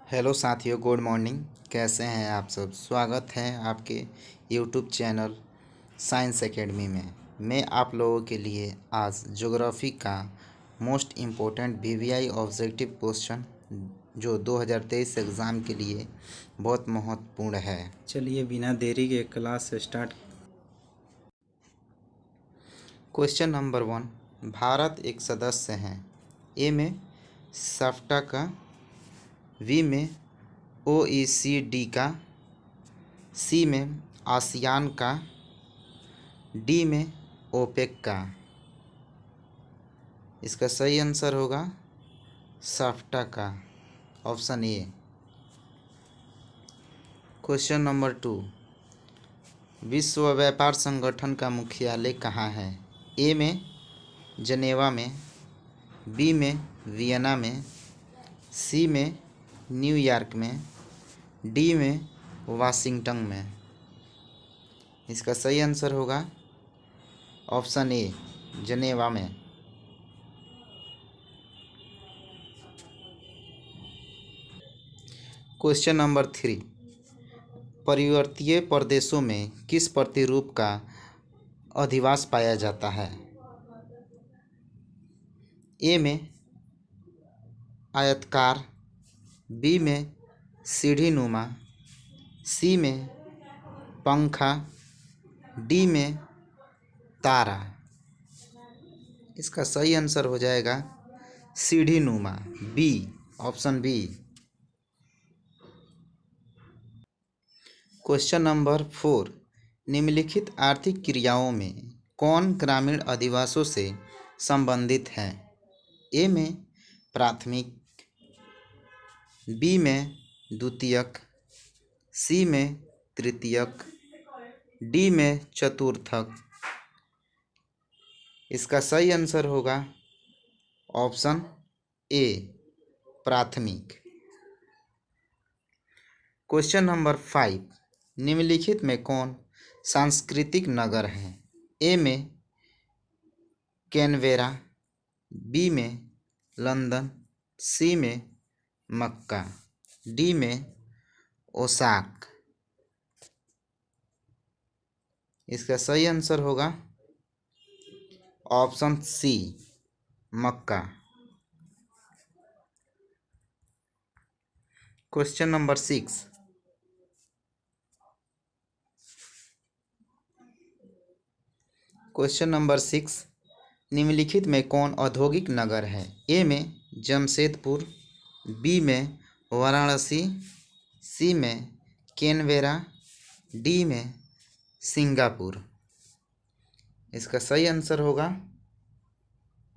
Hello साथियों, good morning. कैसे हैं आप सब? स्वागत है आपके यूट्यूब चैनल साइंस एकेडमी में। मैं आप लोगों के लिए आज ज्योग्राफी का most important VVI objective question जो 2023 एग्ज़ाम के लिए बहुत महत्वपूर्ण है। चलिए बिना देरी के class start. Question number 1। Bharat एक सदस्य है। ए में साफ्टा का, बी में OECD का, सी में आसियान का, डी में ओपेक का। इसका सही आंसर होगा साफ्टा का, ऑप्शन ए। Question number 2। विश्व व्यापार संगठन का मुख्यालय कहाँ है? ए में जनेवा में, बी में वियना में, सी में न्यूयॉर्क में, डी में वाशिंगटन में। इसका सही आंसर होगा ऑप्शन ए, जनेवा में। Question number 3। पर्वतीय प्रदेशों में किस प्रतिरूप का अधिवास पाया जाता है? ए में आयताकार, बी में सीढ़ीनुमा, सी में पंखा, डी में तारा। इसका सही आंसर हो जाएगा सीढ़ीनुमा, B, option B. Question number 4। निम्नलिखित आर्थिक क्रियाओं में कौन ग्रामीण अधिवासों से संबंधित है? ए में प्राथमिक, बी में द्वितीयक, सी में तृतीयक, डी में चतुर्थक। इसका सही आंसर होगा ऑप्शन ए, प्राथमिक। Question number 5। निम्नलिखित में कौन सांस्कृतिक नगर है? ए में कैनवेरा, बी में लंदन, सी में मक्का, डी में ओसाक। इसका सही आंसर होगा ऑप्शन सी, मक्का। Question number 6। Question number 6। निम्नलिखित में कौन औद्योगिक नगर है? ए में जमशेदपुर, बी में वाराणसी, सी में कैनवेरा, डी में सिंगापुर। इसका सही आंसर होगा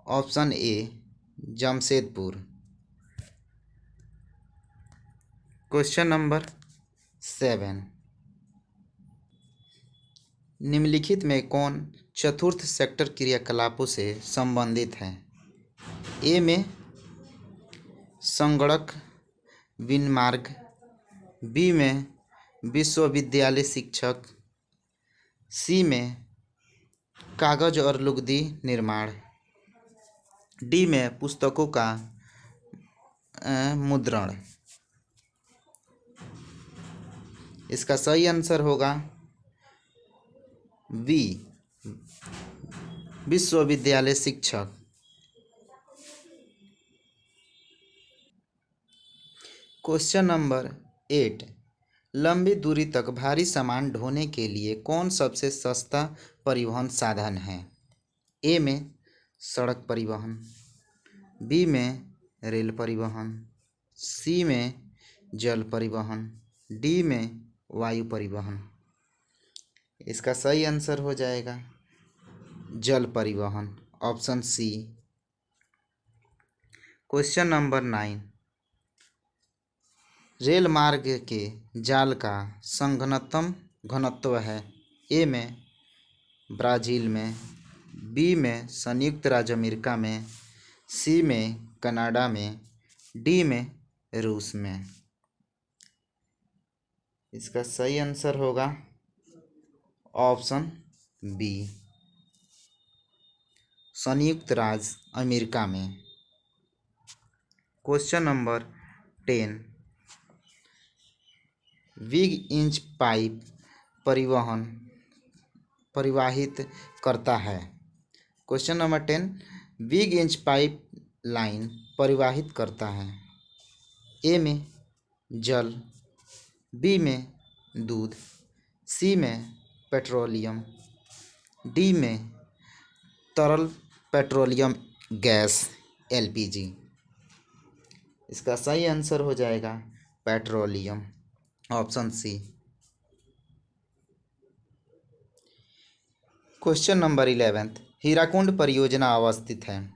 option A, Jamshedpur. Question number 7। निम्नलिखित में कौन चतुर्थ सेक्टर क्रियाकलापों से संबंधित है? ए में संगणक विनिर्माण, बी में विश्वविद्यालय शिक्षक, सी में कागज और लुगदी निर्माण, डी में पुस्तकों का मुद्रण। इसका सही आंसर होगा बी, विश्वविद्यालय शिक्षक। Question number 8। लंबी दूरी तक भारी सामान ढोने के लिए कौन सबसे सस्ता परिवहन साधन है? ए में सड़क परिवहन, बी में रेल परिवहन, सी में जल परिवहन, डी में वायु परिवहन। इसका सही आंसर हो जाएगा जल परिवहन, ऑप्शन सी। Question number 9। रेल मार्ग के जाल का संघनतम घनत्व है? ए में ब्राज़ील में, बी में संयुक्त राज्य अमेरिका में, सी में कनाडा में, डी में रूस में। इसका सही आंसर होगा ऑप्शन बी, संयुक्त राज्य अमेरिका में। Question number 10। Big Inch pipe परिवाहित करता है? Question number 10, Big Inch pipe line परिवाहित करता है? ए में जल, बी में दूध, सी में पेट्रोलियम, डी में तरल पेट्रोलियम गैस एलपीजी। इसका सही आंसर हो जाएगा petroleum, option C. Question number 11, हीराकुंड परियोजना अवस्थित है?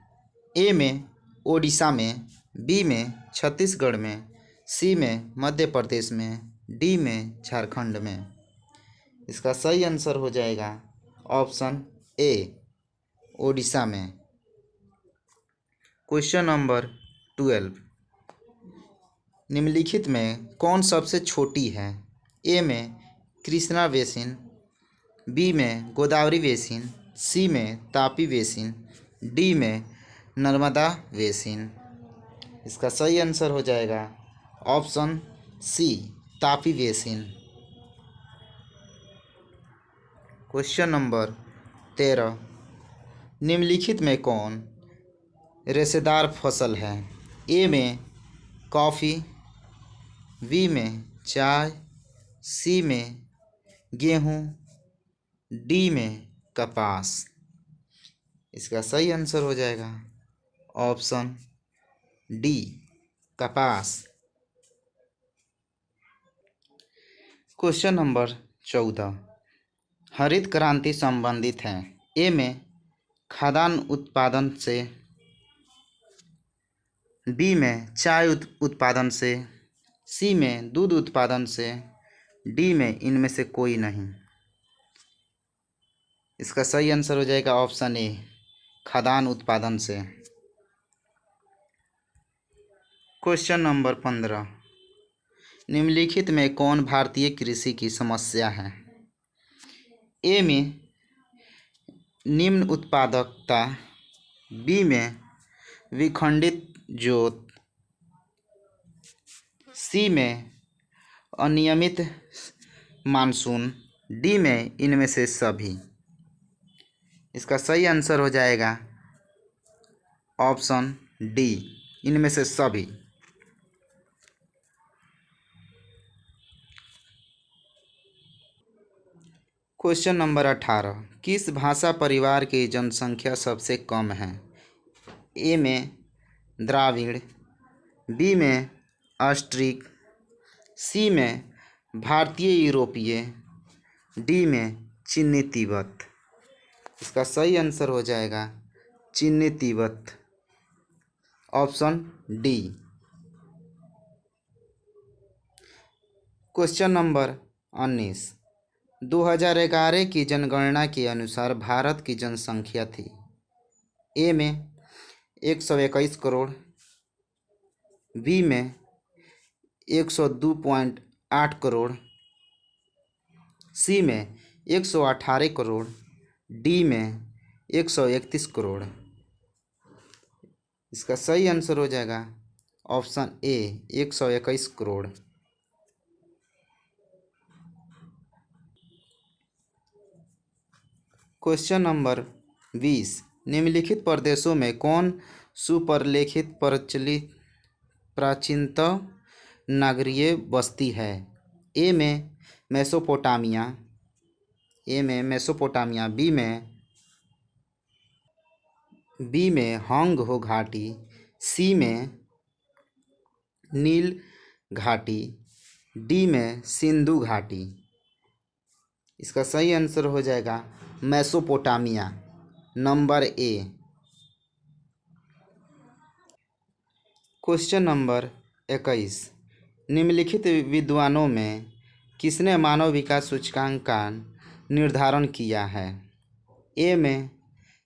ए में ओडिशा में, बी में छत्तीसगढ़ में, सी में मध्य प्रदेश में, डी में झारखंड में। इसका सही आंसर हो जाएगा ऑप्शन ए, ओडिशा में। क्वेश्चन नंबर 12, निम्नलिखित में कौन सबसे छोटी है? ए में कृष्णा बेसिन, बी में गोदावरी बेसिन, सी में तापी बेसिन, डी में नर्मदा बेसिन। इसका सही आंसर हो जाएगा option C, Tapi basin. Question number 13, निम्नलिखित में कौन रेशेदार फसल है? ए में कॉफ़ी, बी में चाय, सी में गेहूँ, डी में कपास। इसका सही आंसर हो जाएगा ऑप्शन डी, कपास। क्वेश्चन नंबर 14, हरित क्रांति संबंधित है? ए में खाद्यान्न उत्पादन से, बी में चाय उत्पादन से, सी में दूध उत्पादन से, डी में इनमें से कोई नहीं। इसका सही आंसर हो जाएगा ऑप्शन ए, खाद्यान्न उत्पादन से। क्वेश्चन नंबर 15, निम्नलिखित में कौन भारतीय कृषि की समस्या है? ए में निम्न उत्पादकता, बी में विखंडित जोत, सी में अनियमित मानसून, डी में इनमें से सभी। इसका सही आंसर हो जाएगा ऑप्शन डी, इनमें से सभी। क्वेश्चन नंबर 18, किस भाषा परिवार की जनसंख्या सबसे कम है? ए में द्राविड़, बी में ऑस्ट्रिक, सी में भारतीय यूरोपीय, डी में चीनी तिब्बत। इसका सही आंसर हो जाएगा चीनी Tibet, option D. Question number 19, 2011 की जनगणना के अनुसार भारत की जनसंख्या थी? ए में 121 करोड़, बी में 102.8 करोड़, सी में 118 करोड़, डी में 131 करोड़। इसका सही आंसर हो जाएगा option A, 121 crore. Question number 20, निम्नलिखित प्रदेशों में कौन सुपरलिखित प्रचलित प्राचीनतम नगरीय बस्ती है? ए में मेसोपोटामिया, बी में हांग हो घाटी, सी में नील घाटी, डी में सिंधु घाटी। इसका सही आंसर हो जाएगा Mesopotamia, number A. Question number 21, निम्नलिखित विद्वानों में किसने मानव विकास सूचकांक का निर्धारण किया है? ए में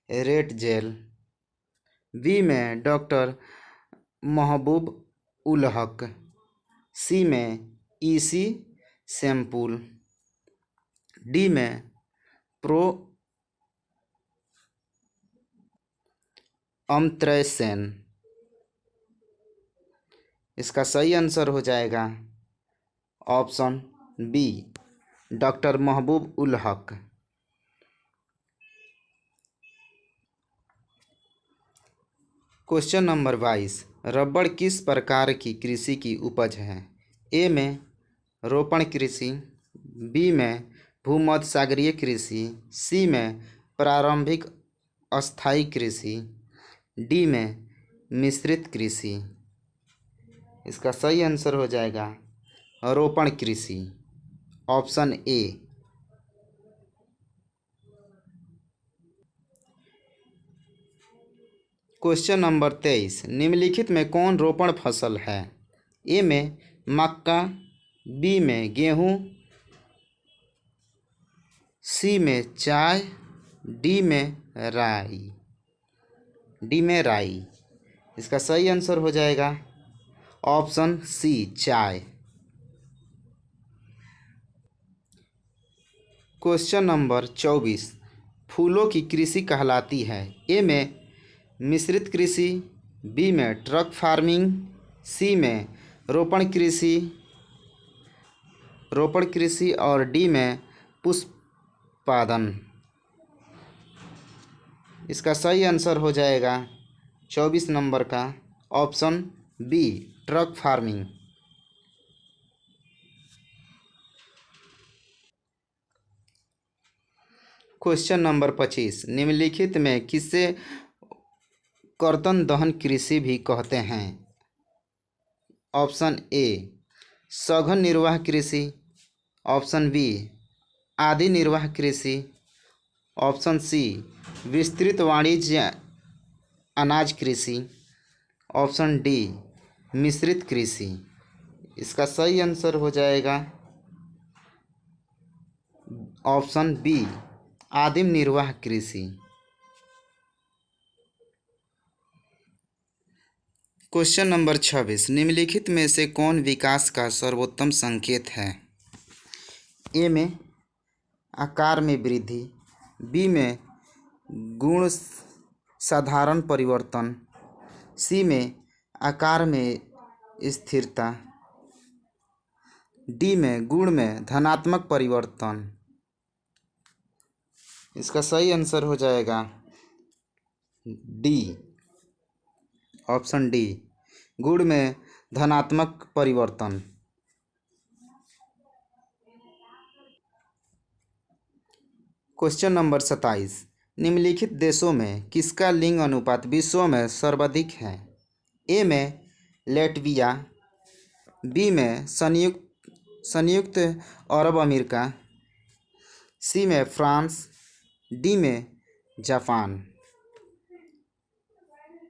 रेट जेल, बी में डॉक्टर महबूब उल हक, सी में ईसी सैम्पुल, डी में प्रो अमर्त्य। इसका सही आंसर हो जाएगा ऑप्शन बी डॉक्टर महबूब उल हक। क्वेश्चन नंबर 22, रबड़ किस प्रकार की कृषि की उपज है? ए में रोपण कृषि, बी में भूमध्यसागरीय कृषि, सी में प्रारंभिक अस्थायी कृषि, डी में मिश्रित कृषि। इसका सही आंसर हो जाएगा रोपण कृषि, ऑप्शन ए। क्वेश्चन नंबर 23, निम्नलिखित में कौन रोपण फसल है? ए में मक्का, बी में गेहूँ, सी में चाय, डी में राई। इसका सही आंसर हो जाएगा ऑप्शन सी, चाय। क्वेश्चन नंबर 24, फूलों की कृषि कहलाती है? ए में मिश्रित कृषि, बी में ट्रक फार्मिंग, सी में रोपण कृषि और डी में पुष्पादन। इसका सही आंसर हो जाएगा 24 नंबर का option B, truck farming. Question number 25, निम्नलिखित में किसे कर्तन दहन कृषि भी कहते हैं? ऑप्शन ए सघन निर्वाह कृषि, ऑप्शन बी आदि निर्वाह कृषि, ऑप्शन सी विस्तृत वाणिज्य अनाज कृषि, ऑप्शन डी मिश्रित कृषि। इसका सही आंसर हो जाएगा ऑप्शन बी, आदिम निर्वाह कृषि। क्वेश्चन नंबर 26, निम्नलिखित में से कौन विकास का सर्वोत्तम संकेत है? ए में आकार में वृद्धि, बी में गुण साधारण परिवर्तन, सी में आकार में स्थिरता, डी में गुण में धनात्मक परिवर्तन। इसका सही आंसर हो जाएगा डी, ऑप्शन डी, गुण में धनात्मक परिवर्तन। क्वेश्चन नंबर 27, निम्नलिखित देशों में किसका लिंग अनुपात विश्व में सर्वाधिक है? ए में लैटविया, बी में संयुक्त अरब अमेरिका, सी में फ्रांस, डी में जापान।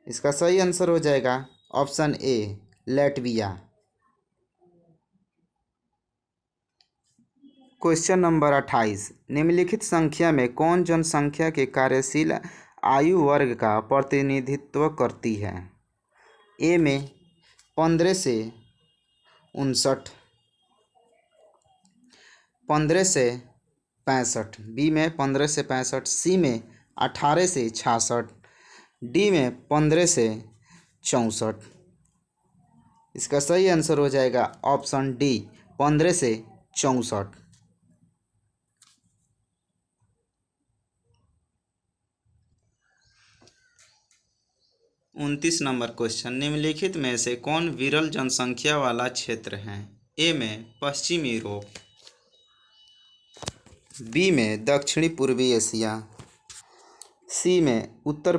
इसका सही आंसर हो जाएगा option A, Latvia. Question number 28, निम्नलिखित संख्या में कौन जनसंख्या के कार्यशील आयु वर्ग का प्रतिनिधित्व करती है? ए में 15 से 65, बी में 15 से 65, सी में 18 से 66, डी में 15 से 64। इसका सही आंसर हो जाएगा ऑप्शन डी, 15 से 64। उनतीस नंबर क्वेश्चन, निम्नलिखित में से कौन विरल जनसंख्या वाला क्षेत्र है? ए में पश्चिमी यूरोप, बी में दक्षिणी पूर्वी एशिया, सी में उत्तर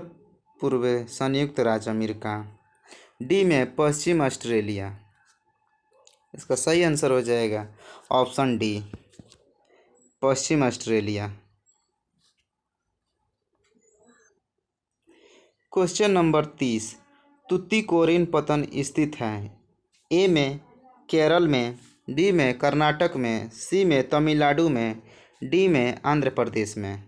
पूर्व संयुक्त राज्य अमेरिका, डी में पश्चिम ऑस्ट्रेलिया। इसका सही आंसर हो जाएगा ऑप्शन डी, पश्चिम ऑस्ट्रेलिया। क्वेश्चन नंबर 30, तुतीकोरिन पत्तन स्थित है? ए में केरल में, बी में कर्नाटक में, सी में तमिलनाडु में, डी में आंध्र प्रदेश में।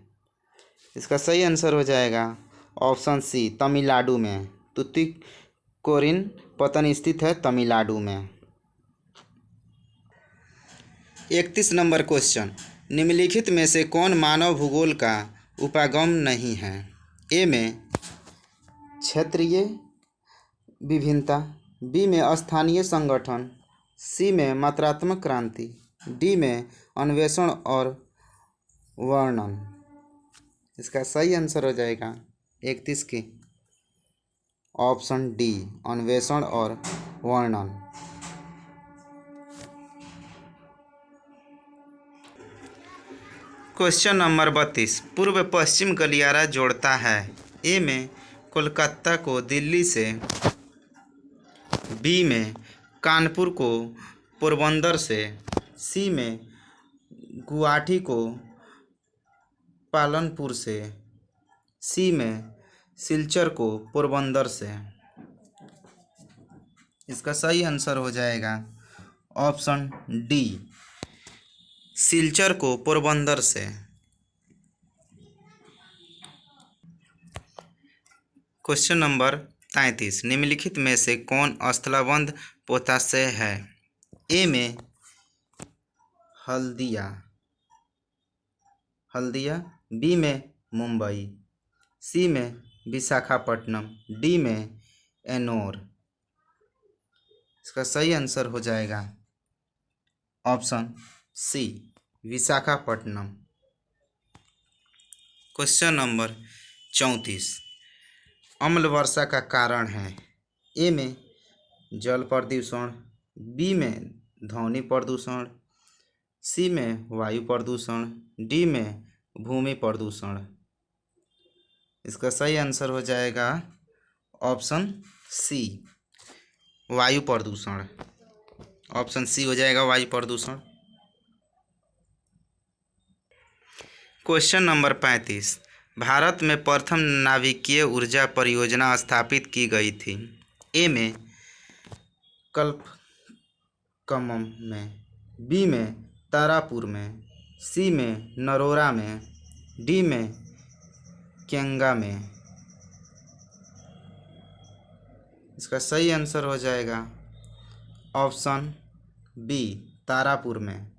इसका सही आंसर हो जाएगा ऑप्शन सी, तमिलनाडु में। तुतीकोरिन पत्तन स्थित है तमिलनाडु में। 31 नंबर क्वेश्चन, निम्नलिखित में से कौन मानव भूगोल का उपागम नहीं है? ए में क्षेत्रीय विभिन्नता, बी में स्थानीय संगठन, सी में मात्रात्मक क्रांति, डी में अन्वेषण और वर्णन। इसका सही आंसर हो जाएगा 31 की ऑप्शन डी, अन्वेषण और वर्णन। क्वेश्चन नंबर 32, पूर्व पश्चिम गलियारा जोड़ता है। ए में कोलकाता को दिल्ली से, बी में कानपुर को पोरबंदर से, सी में गुवाहाटी को पालनपुर से, सी में सिलचर को पोरबंदर से। इसका सही आंसर हो जाएगा ऑप्शन डी, सिलचर को पोरबंदर से। क्वेश्चन नंबर 33, निम्नलिखित में से कौन स्थलाबंध पोताशय है। ए में हल्दिया, बी में मुंबई, सी में विशाखापट्टनम, डी में एनोर। इसका सही आंसर हो जाएगा option C, Visakhapatnam. Question number 34, अम्ल वर्षा का कारण है। ए में जल प्रदूषण, बी में ध्वनि प्रदूषण, सी में वायु प्रदूषण, डी में भूमि प्रदूषण। इसका सही आंसर हो जाएगा ऑप्शन सी, वायु प्रदूषण। ऑप्शन सी हो जाएगा वायु प्रदूषण। क्वेश्चन नंबर 35, भारत में प्रथम नाभिकीय ऊर्जा परियोजना स्थापित की गई थी। ए में कल्पकमम में, बी में तारापुर में, सी में नरोरा में, डी में केंगा में। इसका सही आंसर हो जाएगा ऑप्शन बी, तारापुर में।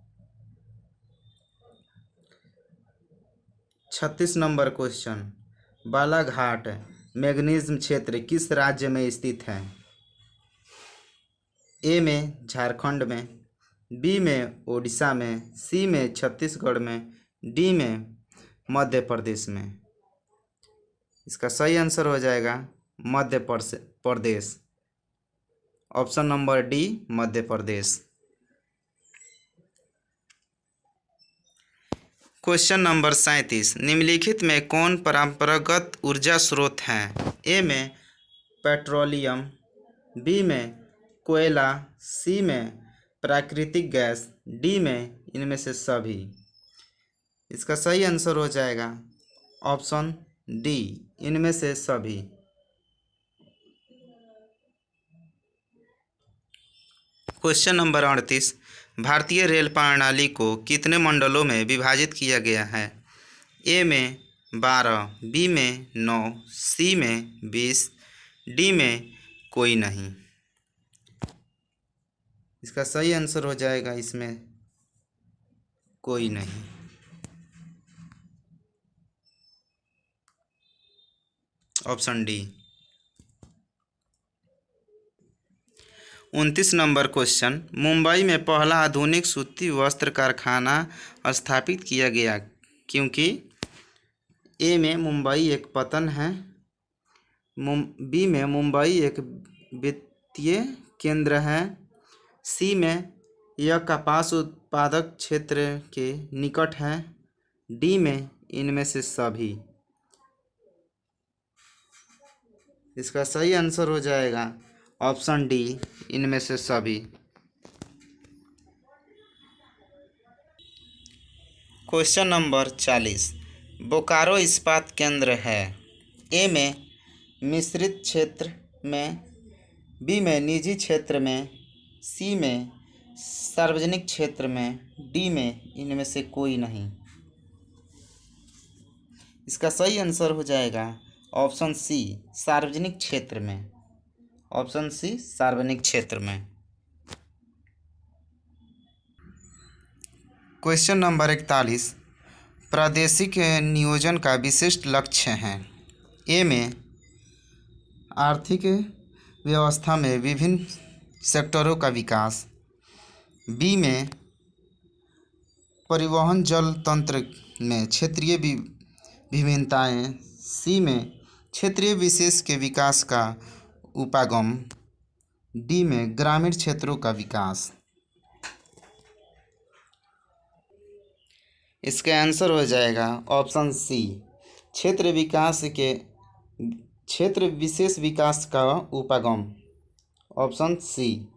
36 नंबर क्वेश्चन, बालाघाट मैग्नीज क्षेत्र किस राज्य में स्थित है। ए में झारखंड में, बी में ओडिशा में, सी में छत्तीसगढ़ में, डी में मध्य प्रदेश में। इसका सही आंसर हो जाएगा Madhya Pradesh. Option number D, Madhya Pradesh. Question number 37, निम्नलिखित में कौन परंपरागत ऊर्जा स्रोत हैं। ए में पेट्रोलियम, बी में कोयला, सी में प्राकृतिक गैस, डी में इनमें से सभी। इसका सही आंसर हो जाएगा ऑप्शन डी, इनमें से सभी। क्वेश्चन नंबर 38, भारतीय रेल प्रणाली को कितने मंडलों में विभाजित किया गया है। ए में 12, बी में 9, सी में 20, डी में कोई नहीं। इसका सही आंसर हो जाएगा इसमें कोई नहीं। Option D. 29 number question, Mumbai में पहला आधुनिक सूती वस्त्र कारखाना स्थापित किया गया क्योंकि। ए में मुंबई एक पतन है, बी में मुंबई एक वित्तीय केंद्र है, सी में यह कपास उत्पादक क्षेत्र के निकट है, डी में इनमें से सभी। इसका सही आंसर हो जाएगा ऑप्शन डी, इनमें से सभी। क्वेश्चन नंबर 40, बोकारो इस्पात केंद्र है। ए में मिश्रित क्षेत्र में, बी में निजी क्षेत्र में, सी में सार्वजनिक क्षेत्र में, डी में इनमें से कोई नहीं। इसका सही आंसर हो जाएगा ऑप्शन सी, सार्वजनिक क्षेत्र में। ऑप्शन सी, सार्वजनिक क्षेत्र में। क्वेश्चन नंबर 41, प्रादेशिक नियोजन का विशिष्ट लक्ष्य है। ए में आर्थिक व्यवस्था में विभिन्न सेक्टरों का विकास, बी में परिवहन जल तंत्र में क्षेत्रीय विभिन्नताएं। सी में क्षेत्रीय विशेष के विकास का उपागम। डी में ग्रामीण क्षेत्रों का विकास। इसका आंसर हो जाएगा ऑप्शन सी, क्षेत्र विशेष विकास का उपागम। Option C.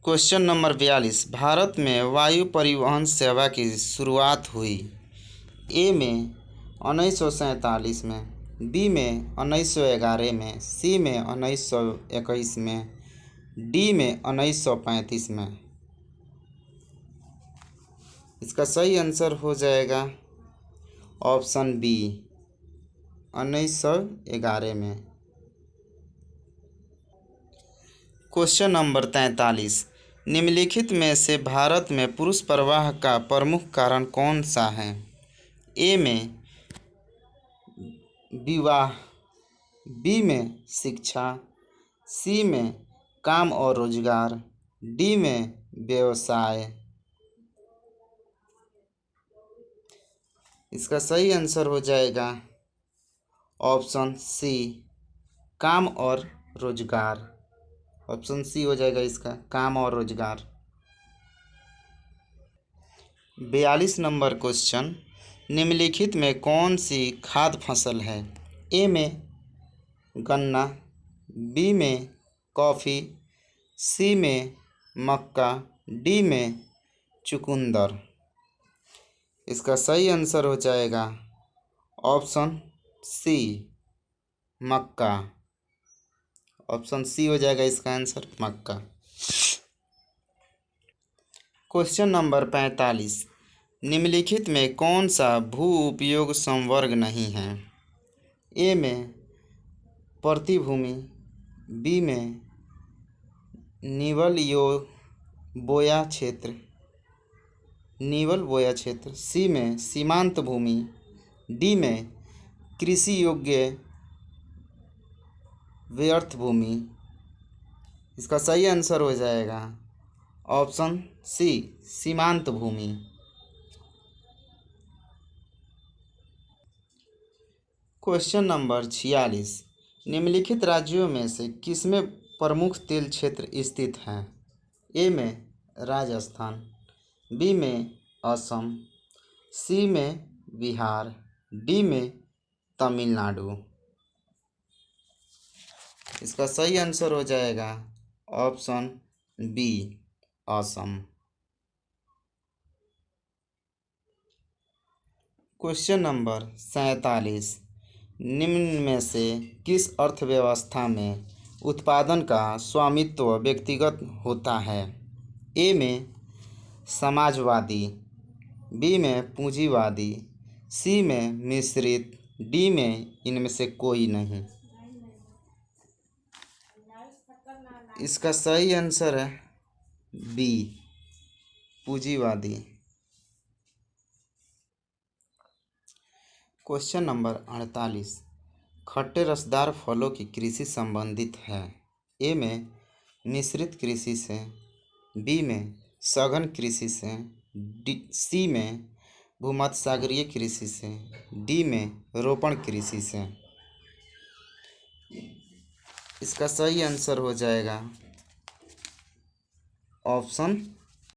Question number 42, Bharat में वायु परिवहन सेवा की शुरुआत हुई। ए में 1947 में, बी में 1911 में, सी में 1921 में, डी में 1935 में। इसका सही आंसर हो जाएगा ऑप्शन बी, 1911 में। क्वेश्चन नंबर 43, निम्नलिखित में से भारत में पुरुष प्रवाह का प्रमुख कारण कौन सा है। ए में विवाह, बी में शिक्षा, सी में काम और रोजगार, डी में व्यवसाय। इसका सही आंसर हो जाएगा ऑप्शन सी, काम और रोजगार। ऑप्शन सी हो जाएगा इसका, काम और रोजगार। 42 नंबर क्वेश्चन, निम्नलिखित में कौन सी खाद्य फसल है। ए में गन्ना, बी में कॉफ़ी, सी में मक्का, डी में चुकंदर। इसका सही आंसर हो जाएगा ऑप्शन सी, मक्का। ऑप्शन सी हो जाएगा इसका आंसर, मक्का। क्वेश्चन नंबर 45, निम्नलिखित में कौन सा भू उपयोग संवर्ग नहीं है। ए में प्रतिभूमि, बी में बोया क्षेत्र, सी में सीमांत भूमि, डी में कृषि योग्य व्यर्थ भूमि। इसका सही आंसर हो जाएगा ऑप्शन सी, सीमांत भूमि। क्वेश्चन नंबर 46, निम्नलिखित राज्यों में से किसमें प्रमुख तेल क्षेत्र स्थित हैं। ए में राजस्थान, बी में असम, सी में बिहार, डी में तमिलनाडु। इसका सही आंसर हो जाएगा option B, Assam. Question number 47, निम्न में से किस अर्थव्यवस्था में उत्पादन का स्वामित्व व्यक्तिगत होता है। ए में समाजवादी, बी में पूंजीवादी, सी में मिश्रित, डी में इनमें से कोई नहीं। इसका सही आंसर है बी, पूंजीवादी। क्वेश्चन नंबर 48, खट्टे रसदार फलों की कृषि संबंधित है। ए में मिश्रित कृषि से, बी में सघन कृषि से, सी में भूमध्यसागरीय कृषि से, डी में रोपण कृषि से। इसका सही आंसर हो जाएगा ऑप्शन